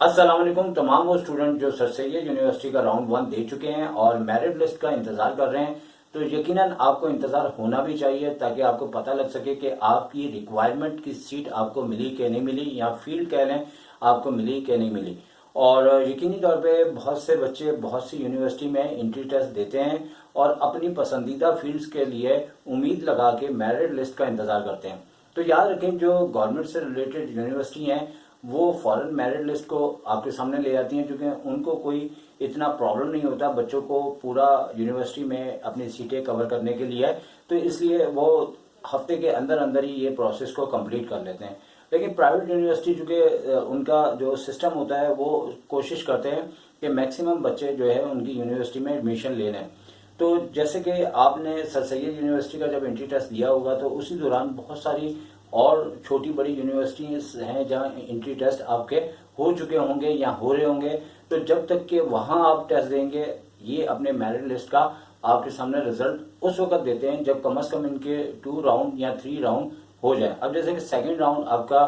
अस्सलाम वालेकुम। तमाम वो स्टूडेंट जो सर सैयद यूनिवर्सिटी का राउंड 1 दे चुके हैं और मेरिट लिस्ट का इंतजार कर रहे हैं, तो यकीनन आपको इंतजार होना भी चाहिए ताकि आपको पता लग सके कि आपकी रिक्वायरमेंट की सीट आपको मिली कि नहीं मिली, या फील्ड कह लें आपको मिली कि नहीं मिली। और यकीनी तौर पे बहुत से बच्चे बहुत सी यूनिवर्सिटी में एंट्री टेस्ट देते हैं और अपनी पसंदीदा फील्ड्स के लिए उम्मीद लगा के मेरिट लिस्ट का इंतजार करते हैं। तो याद रखें, जो गवर्नमेंट से रिलेटेड यूनिवर्सिटी हैं वो फॉरेन मेरिट लिस्ट को आपके सामने ले आती हैं, क्योंकि उनको कोई इतना प्रॉब्लम नहीं होता बच्चों को पूरा यूनिवर्सिटी में अपनी सीटें कवर करने के लिए, तो इसलिए वो हफ्ते के अंदर अंदर ही ये प्रोसेस को कंप्लीट कर लेते हैं। लेकिन प्राइवेट यूनिवर्सिटी चूंकि उनका जो सिस्टम होता है वो कोशिश करते हैं कि मैक्सिमम बच्चे जो है उनकी यूनिवर्सिटी में एडमिशन ले लें। तो जैसे कि आपने सर सैयद यूनिवर्सिटी का जब एंट्री टेस्ट दिया होगा तो उसी दौरान बहुत सारी और छोटी बड़ी यूनिवर्सिटीज हैं जहां एंट्री टेस्ट आपके हो चुके होंगे या हो रहे होंगे। तो जब तक कि वहां आप टेस्ट देंगे, ये अपने मेरिट लिस्ट का आपके सामने रिजल्ट उस वक्त देते हैं जब कम से कम इनके 2 राउंड या 3 राउंड हो जाए। अब जैसे कि सेकेंड राउंड आपका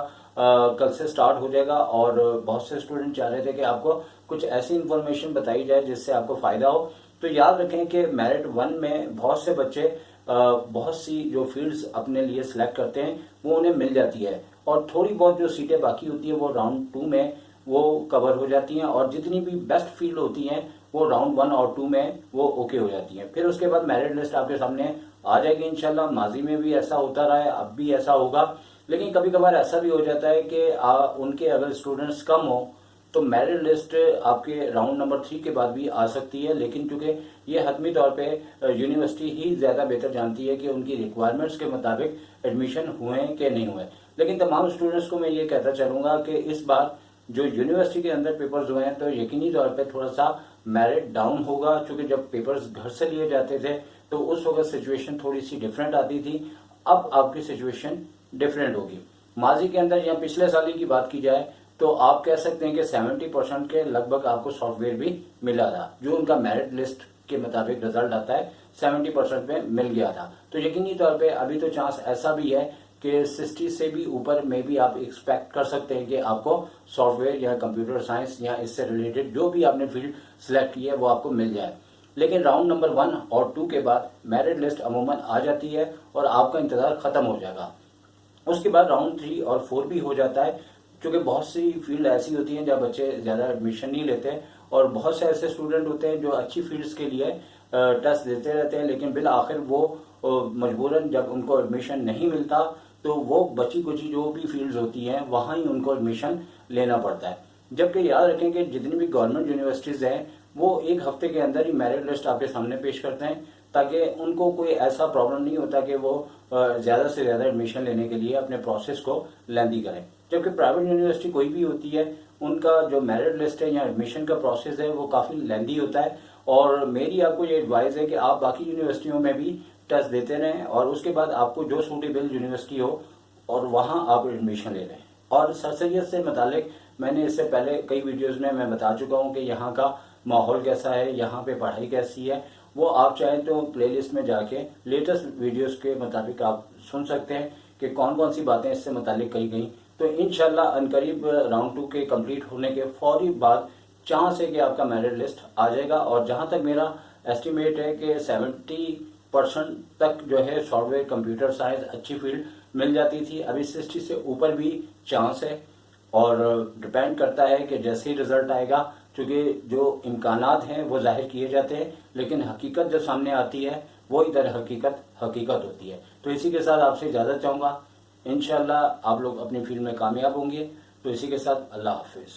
कल से स्टार्ट हो जाएगा और बहुत से स्टूडेंट चाह रहे थे कि आपको कुछ ऐसी इंफॉर्मेशन बताई जाए जिससे आपको फायदा हो। तो याद रखें कि मेरिट 1 में बहुत से बच्चे बहुत सी जो फील्ड्स अपने लिए सिलेक्ट करते हैं वो उन्हें मिल जाती है, और थोड़ी बहुत जो सीटें बाकी होती है वो राउंड 2 में वो कवर हो जाती हैं, और जितनी भी बेस्ट फील्ड होती हैं वो राउंड 1 और 2 में वो ओके हो जाती हैं। फिर उसके बाद मेरिट लिस्ट आपके सामने आ जाएगी इंशाल्लाह। माजी में भी ऐसा होता रहा है, अब भी ऐसा होगा। लेकिन कभी कभार ऐसा भी हो जाता है कि उनके अगर स्टूडेंट्स कम हो तो मेरिट लिस्ट आपके राउंड नंबर 3 के बाद भी आ सकती है। लेकिन चूंकि ये हतमी तौर पे यूनिवर्सिटी ही ज्यादा बेहतर जानती है कि उनकी रिक्वायरमेंट्स के मुताबिक एडमिशन हुए हैं कि नहीं हुए। लेकिन तमाम स्टूडेंट्स को मैं ये कहता चलूंगा कि इस बार जो यूनिवर्सिटी के अंदर पेपर्स हुए हैं तो यकीनी तौर पे थोड़ा सा मेरिट डाउन होगा, क्योंकि जब पेपर्स घर से लिए जाते थे तो उस वक्त सिचुएशन थोड़ी सी डिफरेंट आती थी। अब आपकी सिचुएशन डिफरेंट होगी। माजी के अंदर या पिछले साल की बात की जाए तो आप कह सकते हैं कि 70% के लगभग आपको सॉफ्टवेयर भी मिला था, जो उनका मेरिट लिस्ट के मुताबिक रिजल्ट आता है 70% में मिल गया था। तो यकीनी तौर पे अभी तो चांस ऐसा भी है कि 60 से भी ऊपर में भी आप एक्सपेक्ट कर सकते हैं कि आपको सॉफ्टवेयर या कंप्यूटर साइंस या इससे रिलेटेड जो भी आपने फील्ड सिलेक्ट की है वो आपको मिल जाए। लेकिन राउंड नंबर 1 और 2 के बाद मेरिट लिस्ट अमूमन आ जाती है और आपका इंतजार खत्म हो जाएगा। उसके बाद राउंड 3 और 4 भी हो जाता है, क्योंकि बहुत सी फील्ड ऐसी होती हैं जहाँ बच्चे ज्यादा एडमिशन नहीं लेते और बहुत से ऐसे स्टूडेंट होते हैं जो अच्छी फील्ड्स के लिए टेस्ट देते रहते हैं, लेकिन बिल आखिर वो मजबूरन जब उनको एडमिशन नहीं मिलता तो वो बची कुची जो भी फील्ड्स होती हैं वहां ही उनको एडमिशन लेना पड़ता है। जबकि याद रखें कि जितनी भी गवर्नमेंट यूनिवर्सिटीज हैं वो एक हफ्ते के अंदर ही मेरिट लिस्ट आपके सामने पेश करते हैं, ताकि उनको कोई ऐसा प्रॉब्लम नहीं होता कि वो ज्यादा से ज्यादा एडमिशन लेने के लिए अपने प्रोसेस को लेंदी करें। जबकि प्राइवेट यूनिवर्सिटी कोई भी होती है उनका जो मेरिट लिस्ट है या एडमिशन का प्रोसेस है वो काफी लेंदी होता है, और मेरी आपको ये एडवाइस है कि आप बाकी यूनिवर्सिटियों में भी टेस्ट देते रहें और उसके बाद आपको जो सूटेबल यूनिवर्सिटी हो और वहां आप एडमिशन ले लें। और सर सैयद से मुतालिक मैंने इससे पहले कई वीडियोज में मैं बता चुका हूं कि यहाँ का माहौल कैसा है, यहाँ पे पढ़ाई कैसी है। वो आप चाहें तो प्लेलिस्ट में जाके लेटेस्ट वीडियोस के मुताबिक आप सुन सकते हैं कि कौन कौन सी बातें इससे मुतालिक कही गई। तो इंशाल्लाह अनकरीब राउंड 2 के कंप्लीट होने के फौरी बाद चांस है कि आपका मेरिट लिस्ट आ जाएगा। और जहां तक मेरा एस्टिमेट है कि 70% तक जो है सॉफ्टवेयर कंप्यूटर साइंस अच्छी फील्ड मिल जाती थी, अभी 60 से ऊपर भी चांस है। और डिपेंड करता है कि जैसे ही रिजल्ट आएगा, क्योंकि जो इम्कानात हैं वो जाहिर किए जाते हैं लेकिन हकीकत जब सामने आती है वो इधर हकीकत होती है। तो इसी के साथ आपसे इजाजत चाहूंगा। इंशाल्लाह आप लोग अपनी फील्ड में कामयाब होंगे। तो इसी के साथ अल्लाह हाफिज।